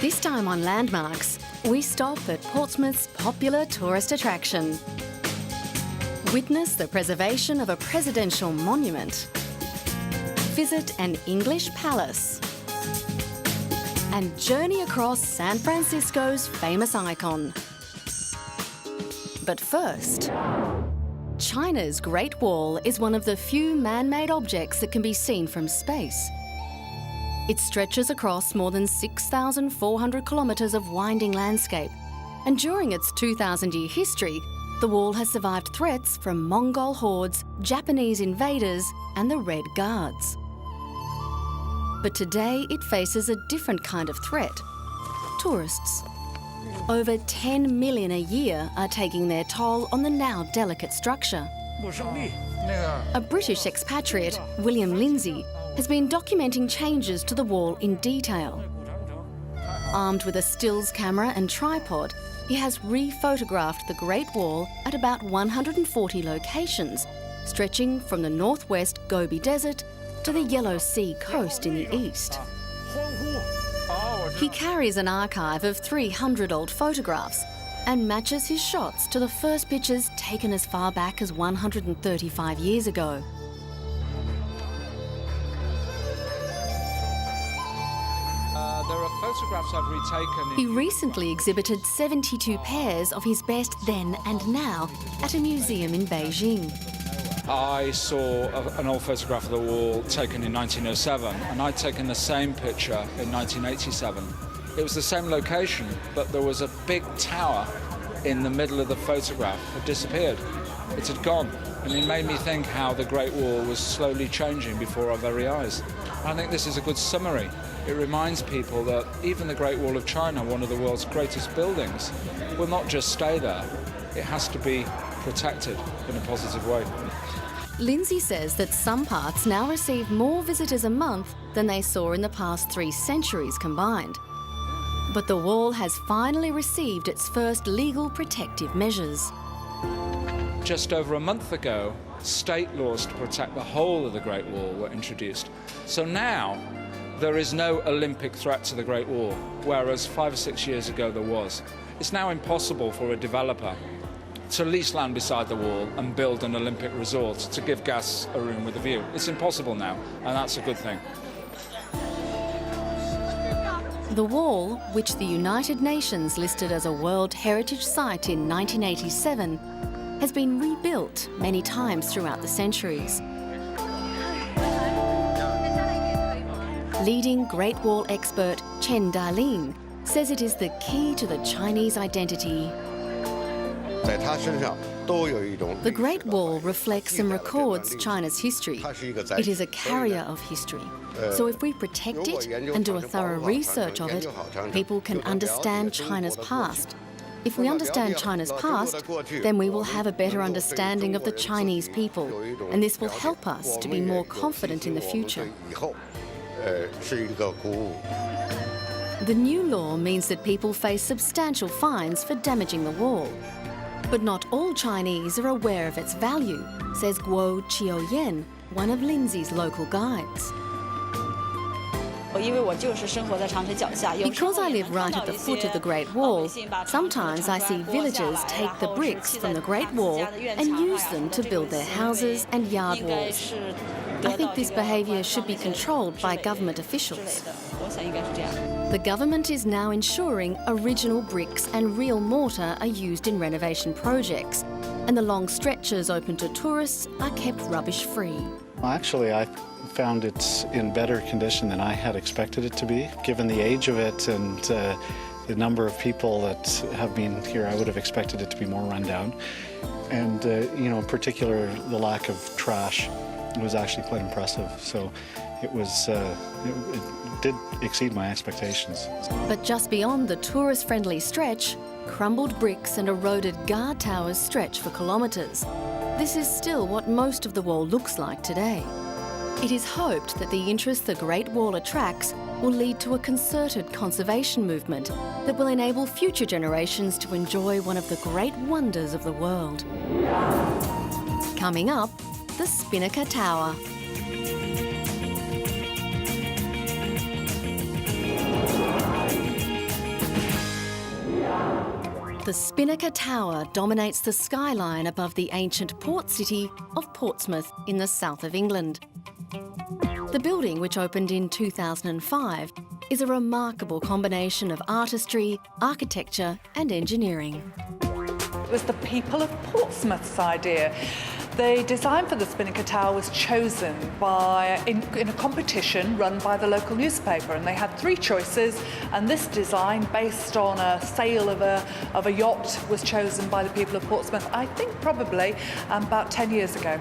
This time on Landmarks, we stop at Portsmouth's popular tourist attraction. Witness the preservation of a presidential monument. Visit an English palace. And journey across San Francisco's famous icon. But first, China's Great Wall is one of the few man-made objects that can be seen from space. It stretches across more than 6,400 kilometres of winding landscape, and during its 2,000-year history, the wall has survived threats from Mongol hordes, Japanese invaders, and the Red Guards. But today it faces a different kind of threat: tourists. Over 10 million a year are taking their toll on the now delicate structure. A British expatriate, William Lindsay, has been documenting changes to the wall in detail. Armed with a stills camera and tripod, he has re-photographed the Great Wall at about 140 locations, stretching from the northwest Gobi Desert to the Yellow Sea coast in the east. He carries an archive of 300 old photographs and matches his shots to the first pictures taken as far back as 135 years ago. There are photographs I've retaken. He recently exhibited 72 pairs of his best then and now at a museum in Beijing. I saw an old photograph of the wall taken in 1907, and I'd taken the same picture in 1987. It was the same location, but there was a big tower in the middle of the photograph that disappeared. It had gone, and it made me think how the Great Wall was slowly changing before our very eyes. I think this is a good summary. It reminds people that even the Great Wall of China, one of the world's greatest buildings, will not just stay there. It has to be protected in a positive way. Lindsay says that some parts now receive more visitors a month than they saw in the past 3 centuries combined. But the wall has finally received its first legal protective measures. Just over a month ago, state laws to protect the whole of the Great Wall were introduced. So now there is no Olympic threat to the Great Wall, whereas 5 or 6 years ago there was. It's now impossible for a developer to lease land beside the wall and build an Olympic resort to give guests a room with a view. It's impossible now, and that's a good thing. The wall, which the United Nations listed as a World Heritage Site in 1987, has been rebuilt many times throughout the centuries. Leading Great Wall expert Chen Dalin says it is the key to the Chinese identity. The Great Wall reflects and records China's history. It is a carrier of history. So if we protect it and do a thorough research of it, people can understand China's past. If we understand China's past, then we will have a better understanding of the Chinese people, and this will help us to be more confident in the future. The new law means that people face substantial fines for damaging the wall. But not all Chinese are aware of its value, says Guo Chioyan, one of Lindsay's local guides. Because I live right at the foot of the Great Wall, sometimes I see villagers take the bricks from the Great Wall and use them to build their houses and yard walls. I think this behaviour should be controlled by government officials. The government is now ensuring original bricks and real mortar are used in renovation projects, and the long stretches open to tourists are kept rubbish-free. Well, actually, I found it in better condition than I had expected it to be. Given the age of it and the number of people that have been here, I would have expected it to be more run down. And, you know, in particular, the lack of trash was actually quite impressive. So it did exceed my expectations. But just beyond the tourist-friendly stretch, crumbled bricks and eroded guard towers stretch for kilometres. This is still what most of the wall looks like today. It is hoped that the interest the Great Wall attracts will lead to a concerted conservation movement that will enable future generations to enjoy one of the great wonders of the world. Coming up, the Spinnaker Tower. The Spinnaker Tower dominates the skyline above the ancient port city of Portsmouth in the south of England. The building, which opened in 2005, is a remarkable combination of artistry, architecture and engineering. It was the people of Portsmouth's idea. The design for the Spinnaker Tower was chosen in a competition run by the local newspaper, and they had three choices, and this design, based on a sale of a yacht, was chosen by the people of Portsmouth, I think probably about 10 years ago.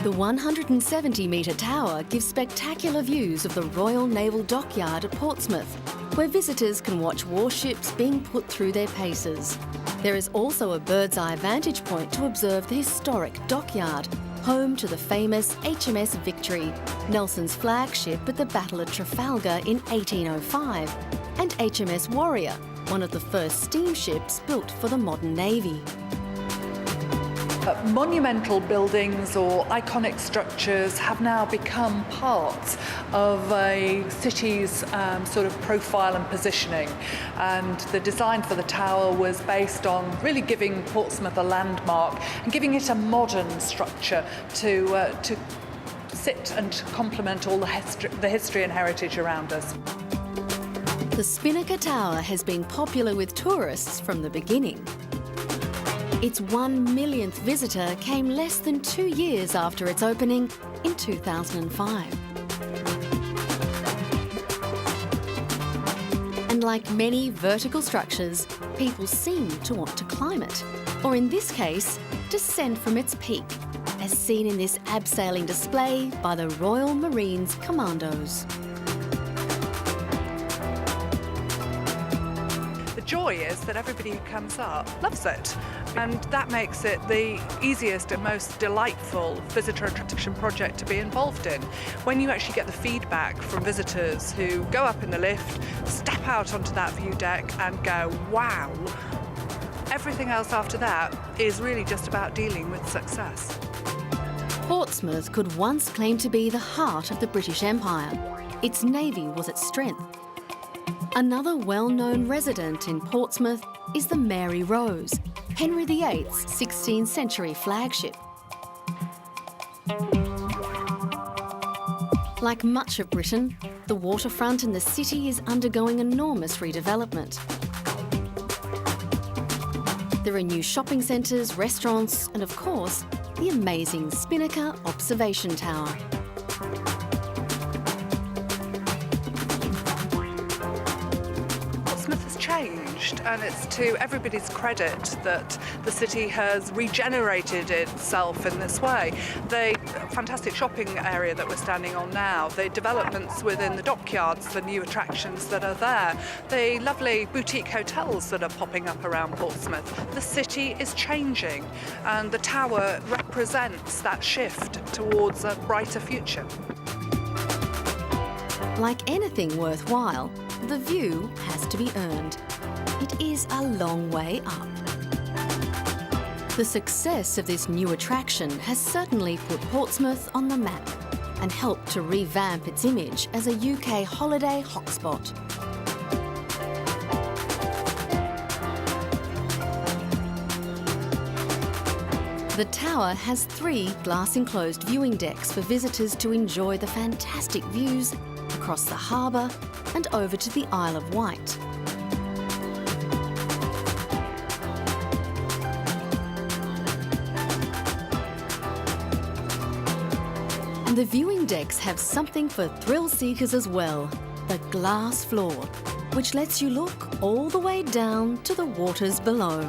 The 170-metre tower gives spectacular views of the Royal Naval Dockyard at Portsmouth, where visitors can watch warships being put through their paces. There is also a bird's-eye vantage point to observe the historic dockyard, home to the famous HMS Victory, Nelson's flagship at the Battle of Trafalgar in 1805, and HMS Warrior, one of the first steamships built for the modern Navy. Monumental buildings or iconic structures have now become part of a city's sort of profile and positioning, and the design for the tower was based on really giving Portsmouth a landmark and giving it a modern structure to sit and complement all the history and heritage around us. The Spinnaker Tower has been popular with tourists from the beginning. Its 1 millionth visitor came less than 2 years after its opening in 2005. And like many vertical structures, people seem to want to climb it, or in this case, descend from its peak, as seen in this abseiling display by the Royal Marines Commandos. The joy is that everybody who comes up loves it, and that makes it the easiest and most delightful visitor attraction project to be involved in. When you actually get the feedback from visitors who go up in the lift, step out onto that view deck and go, wow, everything else after that is really just about dealing with success. Portsmouth could once claim to be the heart of the British Empire. Its navy was its strength. Another well-known resident in Portsmouth is the Mary Rose, Henry VIII's 16th century flagship. Like much of Britain, the waterfront in the city is undergoing enormous redevelopment. There are new shopping centres, restaurants, and of course, the amazing Spinnaker Observation Tower. Portsmouth has changed, and it's to everybody's credit that the city has regenerated itself in this way. The fantastic shopping area that we're standing on now, the developments within the dockyards, the new attractions that are there, the lovely boutique hotels that are popping up around Portsmouth. The city is changing, and the tower represents that shift towards a brighter future. Like anything worthwhile, the view has to be earned. It is a long way up. The success of this new attraction has certainly put Portsmouth on the map and helped to revamp its image as a UK holiday hotspot. The tower has 3 glass-enclosed viewing decks for visitors to enjoy the fantastic views across the harbour and over to the Isle of Wight. And the viewing decks have something for thrill seekers as well, the glass floor, which lets you look all the way down to the waters below.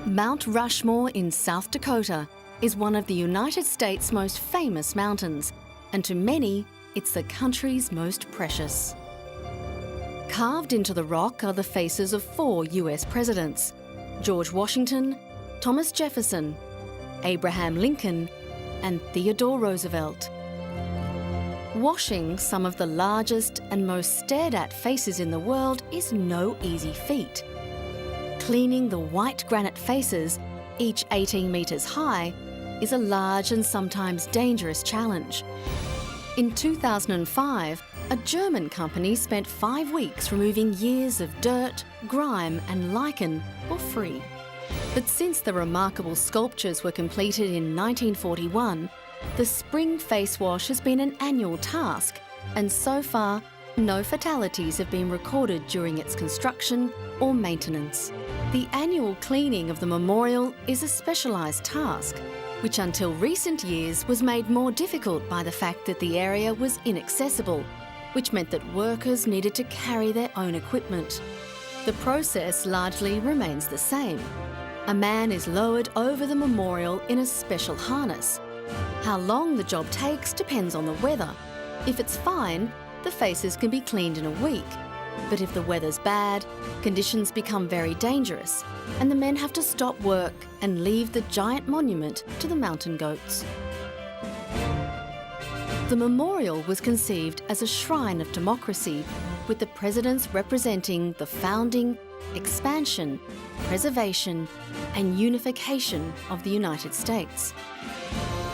Mount Rushmore in South Dakota is one of the United States' most famous mountains, and to many, it's the country's most precious. Carved into the rock are the faces of 4 US presidents: George Washington, Thomas Jefferson, Abraham Lincoln, and Theodore Roosevelt. Washing some of the largest and most stared-at faces in the world is no easy feat. Cleaning the white granite faces, each 18 metres high, is a large and sometimes dangerous challenge. In 2005, a German company spent 5 weeks removing years of dirt, grime and lichen for free. But since the remarkable sculptures were completed in 1941, the spring face wash has been an annual task, and so far, no fatalities have been recorded during its construction or maintenance. The annual cleaning of the memorial is a specialised task, which until recent years was made more difficult by the fact that the area was inaccessible, which meant that workers needed to carry their own equipment. The process largely remains the same. A man is lowered over the memorial in a special harness. How long the job takes depends on the weather. If it's fine, the faces can be cleaned in a week. But if the weather's bad, conditions become very dangerous, and the men have to stop work and leave the giant monument to the mountain goats. The memorial was conceived as a shrine of democracy, with the presidents representing the founding, expansion, preservation, and unification of the United States.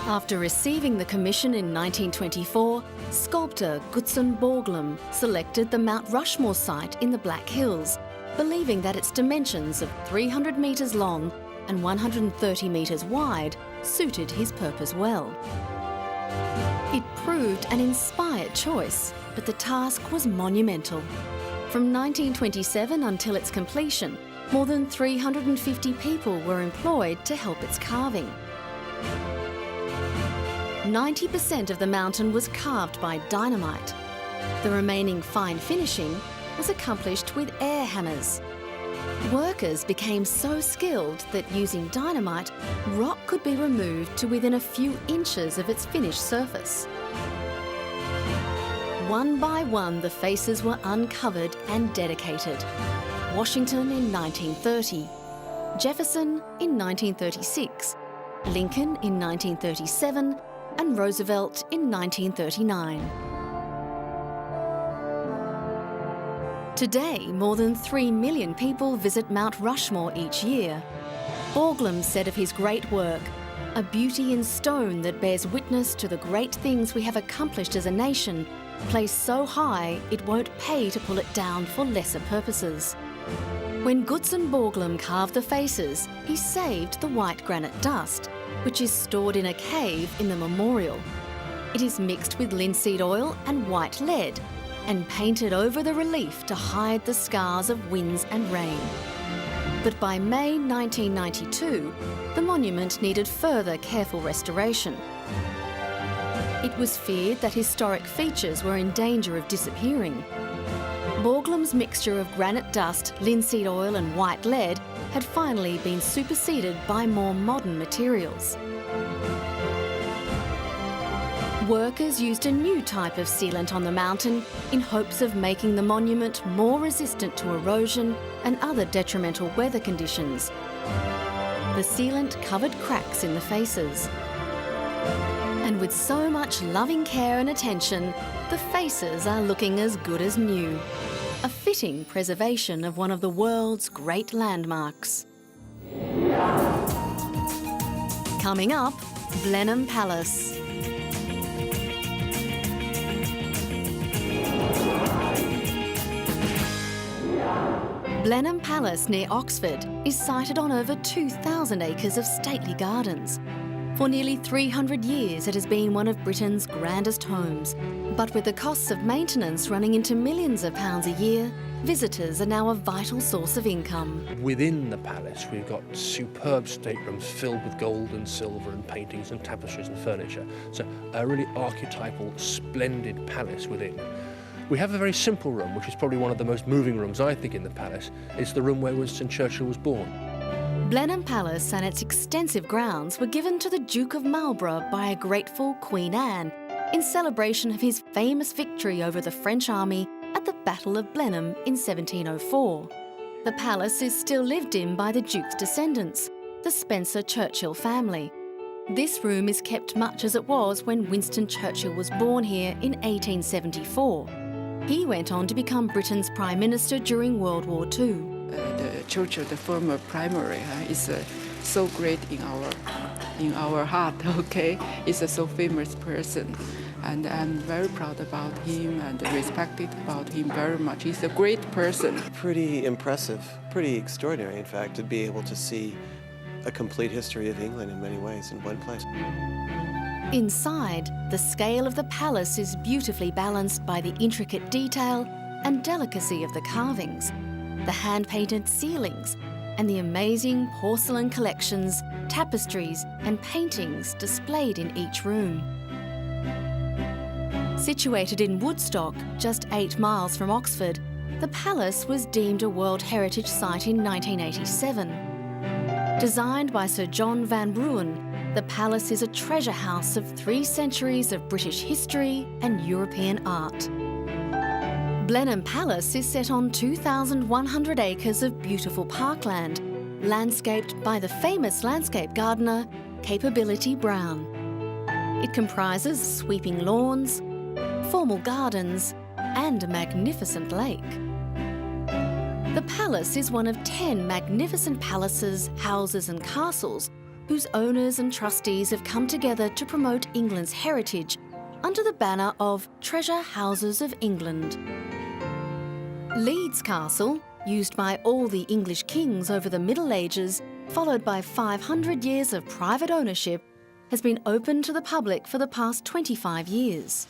After receiving the commission in 1924, sculptor Gutzon Borglum selected the Mount Rushmore site in the Black Hills, believing that its dimensions of 300 metres long and 130 metres wide suited his purpose well. It proved an inspired choice, but the task was monumental. From 1927 until its completion, more than 350 people were employed to help its carving. 90% of the mountain was carved by dynamite. The remaining fine finishing was accomplished with air hammers. Workers became so skilled that using dynamite, rock could be removed to within a few inches of its finished surface. One by one, the faces were uncovered and dedicated. Washington in 1930, Jefferson in 1936, Lincoln in 1937, and Roosevelt in 1939. Today, more than 3 million people visit Mount Rushmore each year. Borglum said of his great work, "A beauty in stone that bears witness to the great things we have accomplished as a nation, placed so high it won't pay to pull it down for lesser purposes." When Gutzon Borglum carved the faces, he saved the white granite dust, which is stored in a cave in the memorial. It is mixed with linseed oil and white lead and painted over the relief to hide the scars of winds and rain. But by May 1992, the monument needed further careful restoration. It was feared that historic features were in danger of disappearing. Borglum's mixture of granite dust, linseed oil and white lead had finally been superseded by more modern materials. Workers used a new type of sealant on the mountain in hopes of making the monument more resistant to erosion and other detrimental weather conditions. The sealant covered cracks in the faces. And with so much loving care and attention, the faces are looking as good as new. A fitting preservation of one of the world's great landmarks. Coming up, Blenheim Palace. Blenheim Palace near Oxford is sited on over 2,000 acres of stately gardens. For nearly 300 years, it has been one of Britain's grandest homes. But with the costs of maintenance running into millions of pounds a year, visitors are now a vital source of income. Within the palace, we've got superb staterooms filled with gold and silver and paintings and tapestries and furniture. So a really archetypal, splendid palace within. We have a very simple room, which is probably one of the most moving rooms, I think, in the palace. It's the room where Winston Churchill was born. Blenheim Palace and its extensive grounds were given to the Duke of Marlborough by a grateful Queen Anne in celebration of his famous victory over the French army at the Battle of Blenheim in 1704. The palace is still lived in by the Duke's descendants, the Spencer Churchill family. This room is kept much as it was when Winston Churchill was born here in 1874. He went on to become Britain's Prime Minister during World War II. The Churchill, the former primary, is so great in our heart. Okay, he's a so famous person. and I'm very proud about him and respected about him very much. He's a great person. Pretty impressive, pretty extraordinary, in fact, to be able to see a complete history of England in many ways in one place. Inside, the scale of the palace is beautifully balanced by the intricate detail and delicacy of the carvings, the hand-painted ceilings, and the amazing porcelain collections, tapestries and paintings displayed in each room. Situated in Woodstock, just 8 miles from Oxford, the palace was deemed a World Heritage Site in 1987. Designed by Sir John Van Bruin, the palace is a treasure house of 3 centuries of British history and European art. Blenheim Palace is set on 2,100 acres of beautiful parkland, landscaped by the famous landscape gardener, Capability Brown. It comprises sweeping lawns, formal gardens, and a magnificent lake. The palace is one of 10 magnificent palaces, houses and castles whose owners and trustees have come together to promote England's heritage under the banner of Treasure Houses of England. Leeds Castle, used by all the English kings over the Middle Ages, followed by 500 years of private ownership, has been open to the public for the past 25 years.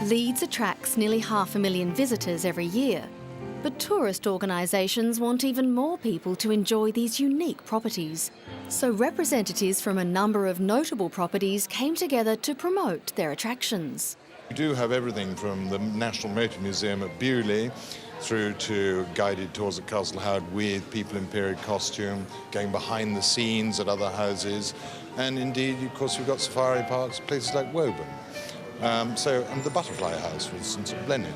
Leeds attracts nearly 500,000 visitors every year, but tourist organisations want even more people to enjoy these unique properties. So representatives from a number of notable properties came together to promote their attractions. We do have everything from the National Motor Museum at Bewley through to guided tours at Castle Howard with people in period costume, going behind the scenes at other houses. And indeed, of course, we've got safari parks, places like Woburn. And the Butterfly House, for instance, at Blenheim.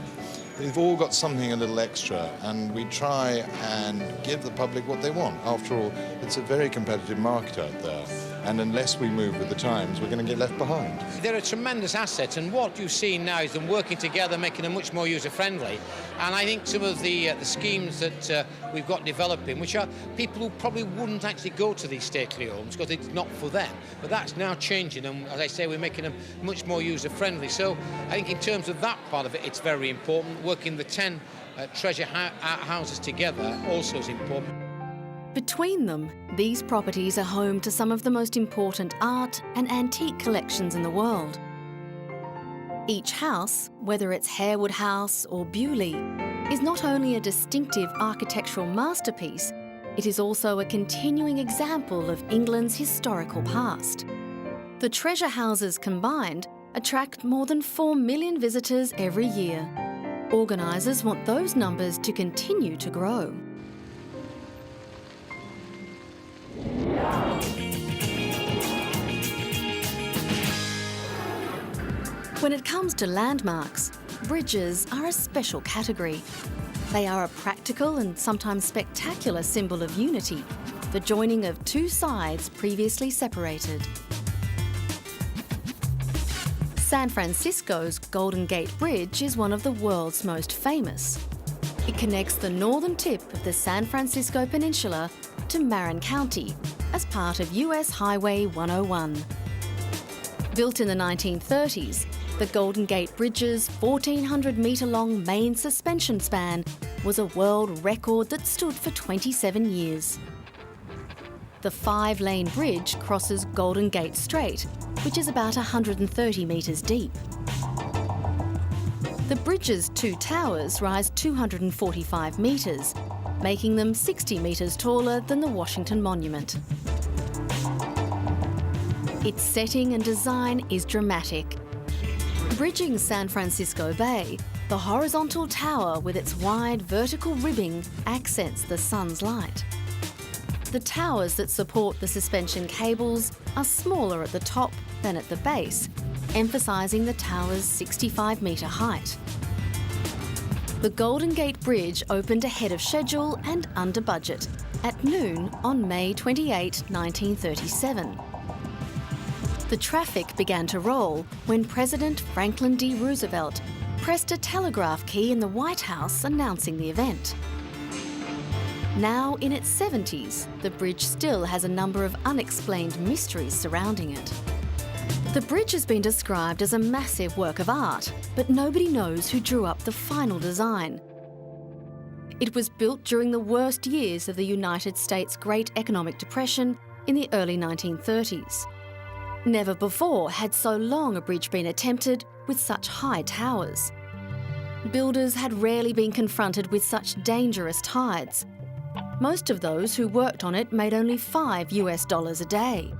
They've all got something a little extra, and we try and give the public what they want. After all, it's a very competitive market out there, and unless we move with the times, we're going to get left behind. They're a tremendous asset, and what you've seen now is them working together, making them much more user-friendly. And I think some of the schemes that we've got developing, which are people who probably wouldn't actually go to these stately homes because it's not for them, but that's now changing, and as I say, we're making them much more user-friendly. So I think in terms of that part of it, it's very important. Working the 10 treasure houses together also is important. Between them, these properties are home to some of the most important art and antique collections in the world. Each house, whether it's Harewood House or Bewley, is not only a distinctive architectural masterpiece, it is also a continuing example of England's historical past. The treasure houses combined attract more than 4 million visitors every year. Organisers want those numbers to continue to grow. When it comes to landmarks, bridges are a special category. They are a practical and sometimes spectacular symbol of unity, the joining of 2 sides previously separated. San Francisco's Golden Gate Bridge is one of the world's most famous. It connects the northern tip of the San Francisco Peninsula to Marin County as part of US Highway 101. Built in the 1930s, the Golden Gate Bridge's 1,400-metre-long main suspension span was a world record that stood for 27 years. The 5-lane bridge crosses Golden Gate Strait, which is about 130 metres deep. The bridge's 2 towers rise 245 metres, making them 60 metres taller than the Washington Monument. Its setting and design is dramatic. Bridging San Francisco Bay, the horizontal tower with its wide vertical ribbing accents the sun's light. The towers that support the suspension cables are smaller at the top than at the base, emphasising the tower's 65-metre height. The Golden Gate Bridge opened ahead of schedule and under budget at noon on May 28, 1937. The traffic began to roll when President Franklin D. Roosevelt pressed a telegraph key in the White House announcing the event. Now in its 70s, the bridge still has a number of unexplained mysteries surrounding it. The bridge has been described as a massive work of art, but nobody knows who drew up the final design. It was built during the worst years of the United States' Great Economic Depression in the early 1930s. Never before had so long a bridge been attempted with such high towers. Builders had rarely been confronted with such dangerous tides. Most of those who worked on it made only $5 a day.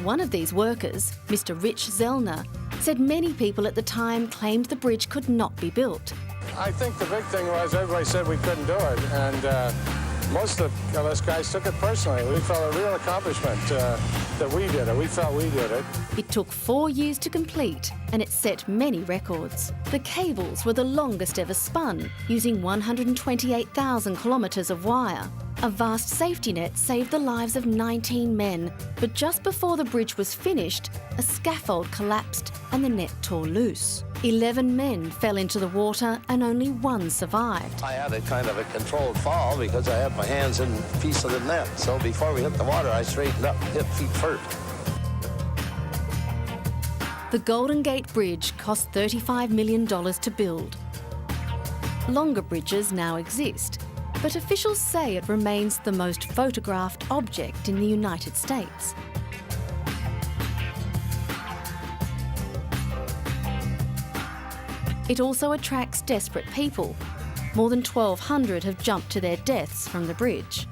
One of these workers, Mr. Rich Zellner, said many people at the time claimed the bridge could not be built. I think the big thing was everybody said we couldn't do it, and most of us guys took it personally. We felt a real accomplishment that we did it. We felt we did it. It took 4 years to complete, and it set many records. The cables were the longest ever spun, using 128,000 kilometres of wire. A vast safety net saved the lives of 19 men, but just before the bridge was finished, a scaffold collapsed and the net tore loose. 11 men fell into the water and only one survived. I had a kind of a controlled fall because I had my hands in a piece of the net. So before we hit the water, I straightened up and hit feet first. The Golden Gate Bridge cost $35 million to build. Longer bridges now exist, but officials say it remains the most photographed object in the United States. It also attracts desperate people. More than 1,200 have jumped to their deaths from the bridge.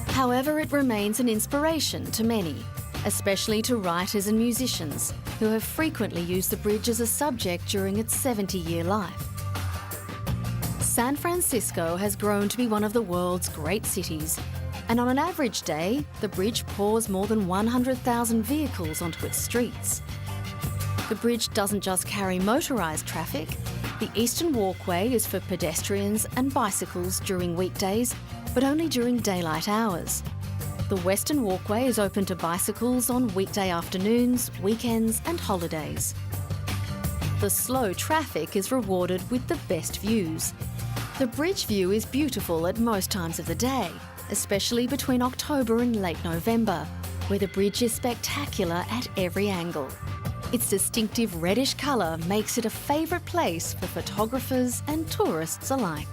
However, it remains an inspiration to many, especially to writers and musicians who have frequently used the bridge as a subject during its 70-year life. San Francisco has grown to be one of the world's great cities, and on an average day, the bridge pours more than 100,000 vehicles onto its streets. The bridge doesn't just carry motorised traffic. The Eastern Walkway is for pedestrians and bicycles during weekdays, but only during daylight hours. The Western Walkway is open to bicycles on weekday afternoons, weekends and holidays. The slow traffic is rewarded with the best views. The bridge view is beautiful at most times of the day, especially between October and late November, where the bridge is spectacular at every angle. Its distinctive reddish colour makes it a favourite place for photographers and tourists alike.